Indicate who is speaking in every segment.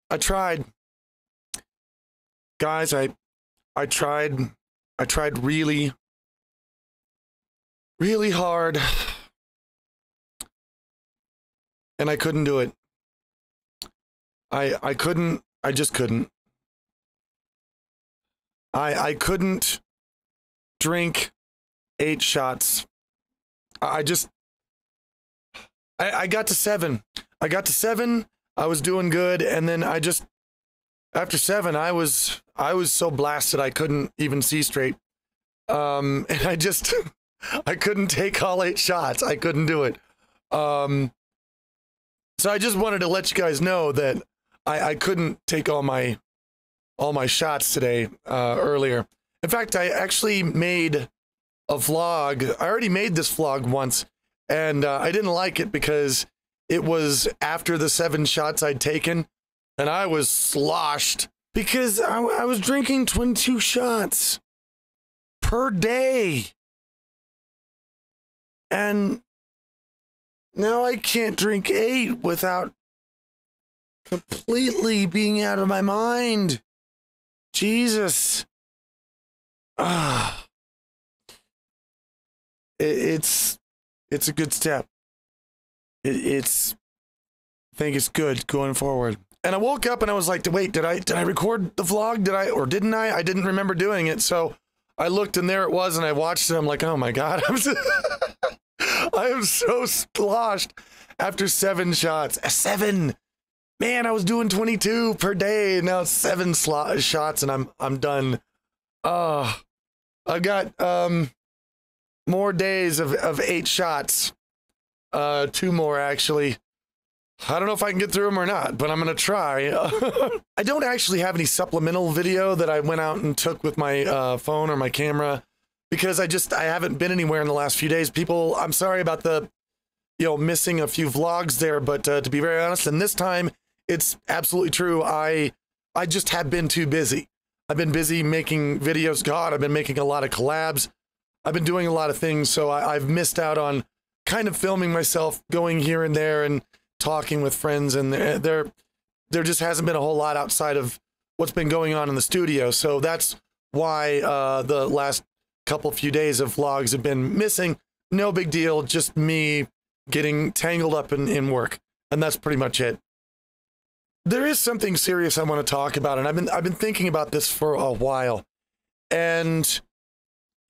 Speaker 1: I tried, guys. I tried. I tried really, really hard, and I couldn't do it. I couldn't. I just couldn't. I couldn't drink 8 shots. I just. I got to 7. I got to 7. I was doing good, and then I just. After 7, I was so blasted I couldn't even see straight. And I just I couldn't take all 8 shots. I couldn't do it. So I just wanted to let you guys know that I couldn't take all my shots today earlier. In fact, I actually made a vlog. I already made this vlog once, and I didn't like it because it was after the 7 shots I'd taken. And I was sloshed because I was drinking 22 shots per day. And now I can't drink 8 without completely being out of my mind. Jesus. It's a good step. I think it's good going forward. And I woke up and I was like, wait, did I record the vlog? Or didn't I? I didn't remember doing it. So I looked and there it was and I watched it. I'm like, oh my God, I am so sloshed after 7 shots. 7. Man, I was doing 22 per day. And now it's 7 shots and I'm done. I got more days of 8 shots. 2 more actually. I don't know if I can get through them or not, but I'm going to try. I don't actually have any supplemental video that I went out and took with my phone or my camera because I haven't been anywhere in the last few days. People, I'm sorry about the, missing a few vlogs there, but to be very honest, and this time it's absolutely true. I just have been too busy. I've been busy making videos. God, I've been making a lot of collabs. I've been doing a lot of things, so I've missed out on kind of filming myself going here and there and talking with friends, and there just hasn't been a whole lot outside of what's been going on in the studio. So that's why the last few days of vlogs have been missing. No big deal, just me getting tangled up in work, and that's pretty much it. There is something serious I want to talk about, and I've been thinking about this for a while, and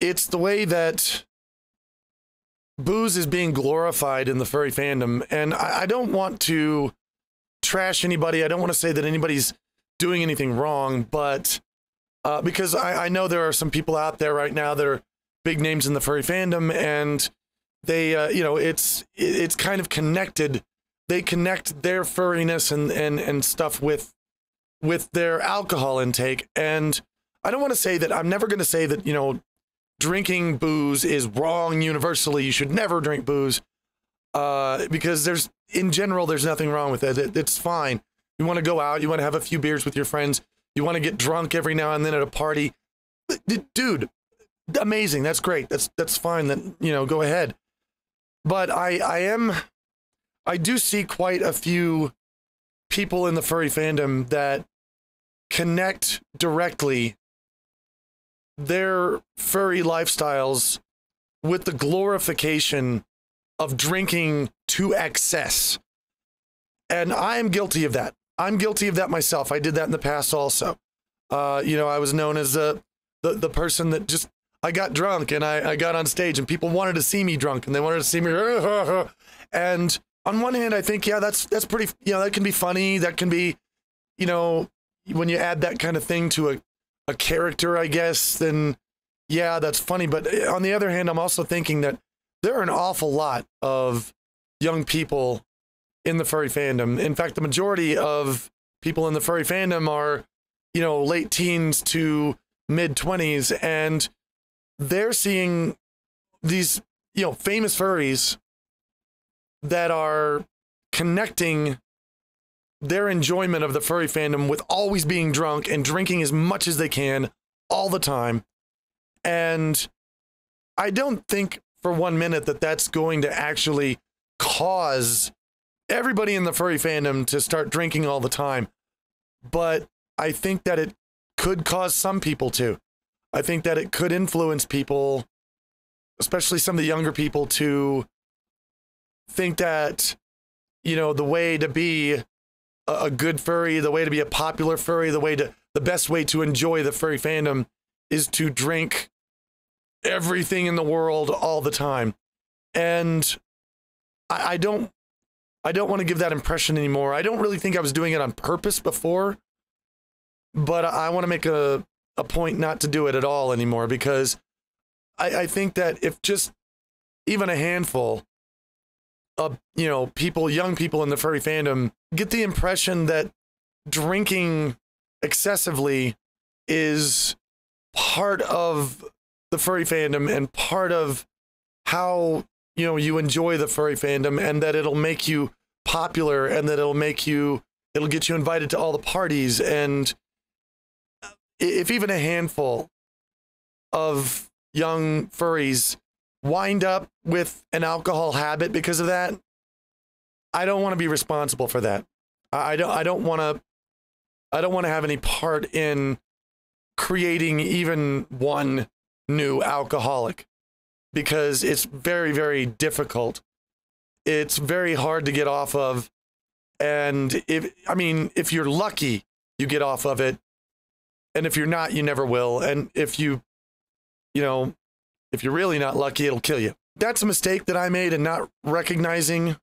Speaker 1: it's the way that booze is being glorified in the furry fandom. And I don't want to trash anybody. I don't want to say that anybody's doing anything wrong, but because I know there are some people out there right now that are big names in the furry fandom, and they, it's kind of connected. They connect their furriness and stuff with their alcohol intake. And I don't want to say that, I'm never going to say that, drinking booze is wrong universally. You should never drink booze because in general, there's nothing wrong with it. It's fine. You want to go out, you want to have a few beers with your friends, you want to get drunk every now and then at a party. Dude, amazing. That's great. That's fine. That, go ahead. But I do see quite a few people in the furry fandom that connect directly their furry lifestyles with the glorification of drinking to excess. And I am guilty of that. I'm guilty of that myself. I did that in the past also. I was known as the person that just, I got drunk and I got on stage and people wanted to see me drunk and they wanted to see me. And on one hand, I think, yeah, that's pretty, that can be funny. That can be, when you add that kind of thing to a character, I guess, then yeah, that's funny. But on the other hand, I'm also thinking that there are an awful lot of young people in the furry fandom. In fact, the majority of people in the furry fandom are, late teens to mid 20s, and they're seeing these, famous furries that are connecting their enjoyment of the furry fandom with always being drunk and drinking as much as they can all the time. And I don't think for 1 minute that that's going to actually cause everybody in the furry fandom to start drinking all the time. but I think that it could cause some people to. I think that it could influence people, especially some of the younger people, to think that, you know, the way to be a good furry, the way to be a popular furry, the best way to enjoy the furry fandom is to drink everything in the world all the time. And I don't want to give that impression anymore. I don't really think I was doing it on purpose before, but I want to make a point not to do it at all anymore, because I think that if just even a handful of, you know, people, young people in the furry fandom get the impression that drinking excessively is part of the furry fandom and part of how, you know, you enjoy the furry fandom, and that it'll make you popular, and that it'll get you invited to all the parties. And if even a handful of young furries wind up with an alcohol habit because of that, I don't want to be responsible for that. I don't want to have any part in creating even one new alcoholic, because it's very, very difficult. It's very hard to get off of. And if you're lucky, you get off of it. And if you're not, you never will. And if you're really not lucky, it'll kill you. That's a mistake that I made, in not recognizing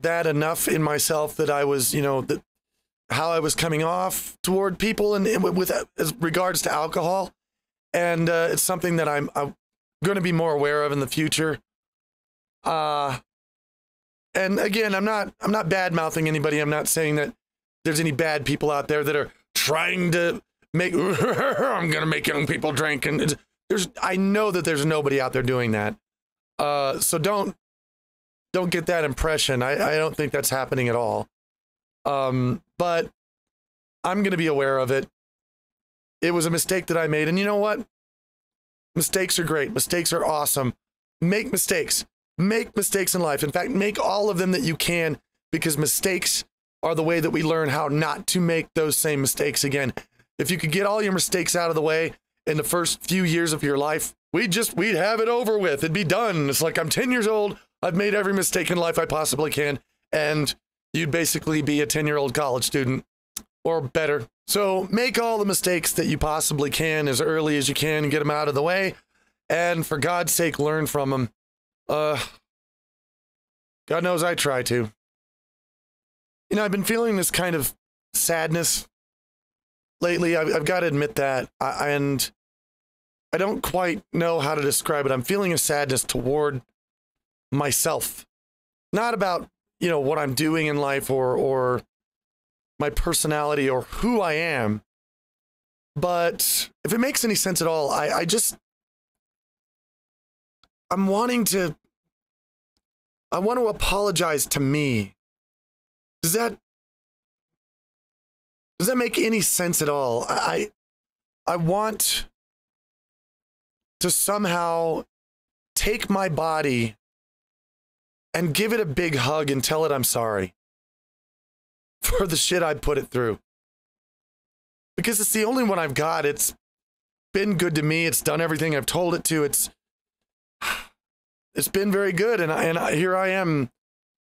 Speaker 1: that enough in myself, that I was, you know, that how I was coming off toward people and with as regards to alcohol. And it's something that I'm going to be more aware of in the future. And again, I'm not bad-mouthing anybody. I'm not saying that there's any bad people out there that are trying to make, I'm going to make young people drink. And I know that there's nobody out there doing that. So don't get that impression. I don't think that's happening at all. But I'm going to be aware of it. It was a mistake that I made. And you know what? Mistakes are great. Mistakes are awesome. Make mistakes. Make mistakes in life. In fact, make all of them that you can, because mistakes are the way that we learn how not to make those same mistakes again. If you could get all your mistakes out of the way in the first few years of your life, we'd have it over with. It'd be done. It's like, I'm 10 years old. I've made every mistake in life I possibly can. And you'd basically be a 10-year-old college student or better. So make all the mistakes that you possibly can as early as you can and get them out of the way. And for God's sake, learn from them. God knows I try to. You know, I've been feeling this kind of sadness lately. I've got to admit that. And I don't quite know how to describe it. I'm feeling a sadness toward myself. Not about, you know, what I'm doing in life or my personality or who I am. But if it makes any sense at all, I want to apologize to me. Does that make any sense at all? I want to somehow take my body and give it a big hug and tell it I'm sorry for the shit I put it through. Because it's the only one I've got. It's been good to me. It's done everything I've told it to. It's been very good, and here I am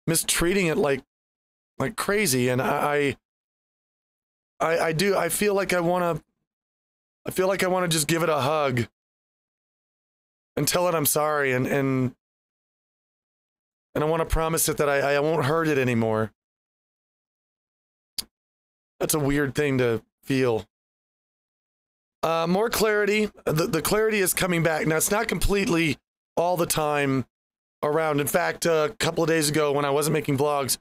Speaker 1: mistreating it like crazy. And I feel like I want to just give it a hug and tell it I'm sorry, and I want to promise it that I won't hurt it anymore. That's a weird thing to feel. More clarity. The clarity is coming back. Now, it's not completely all the time around. In fact, a couple of days ago when I wasn't making vlogs,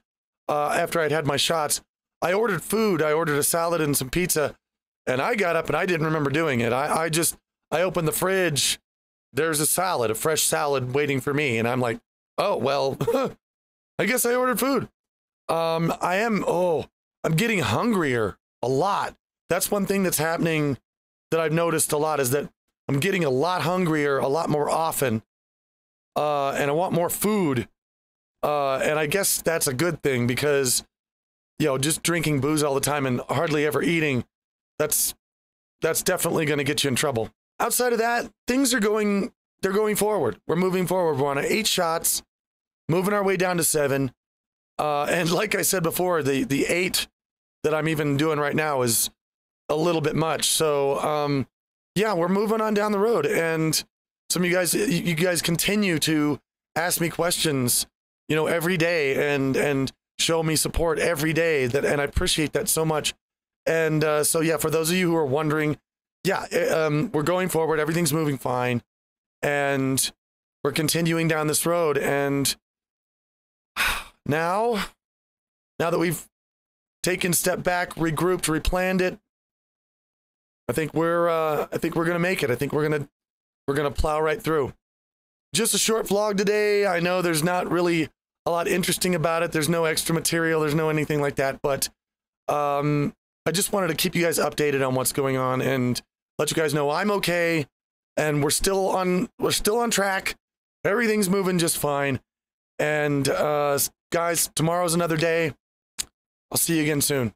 Speaker 1: after I'd had my shots, I ordered food. I ordered a salad and some pizza, and I got up and I didn't remember doing it. I opened the fridge. There's a salad, a fresh salad waiting for me. And I'm like, oh, well, I guess I ordered food. I'm getting hungrier a lot. That's one thing that's happening that I've noticed a lot, is that I'm getting a lot hungrier a lot more often. And I want more food. And I guess that's a good thing, because you know, just drinking booze all the time and hardly ever eating, that's definitely going to get you in trouble. Outside of that, things are going, they're going forward. We're moving forward. We're on 8 shots, moving our way down to 7. And like I said before, the 8 that I'm even doing right now is a little bit much. So, yeah, we're moving on down the road. And some of you guys continue to ask me questions, you know, every day and show me support every day, and I appreciate that so much. And so, yeah, for those of you who are wondering, yeah, we're going forward. Everything's moving fine. And we're continuing down this road. And now that we've taken a step back, regrouped, replanned it, I think we're going to make it. I think we're going to plow right through. Just a short vlog today. I know there's not really a lot interesting about it. There's no extra material. There's no anything like that. But I just wanted to keep you guys updated on what's going on and let you guys know I'm okay and we're still on track. Everything's moving just fine. And guys, tomorrow's another day. I'll see you again soon.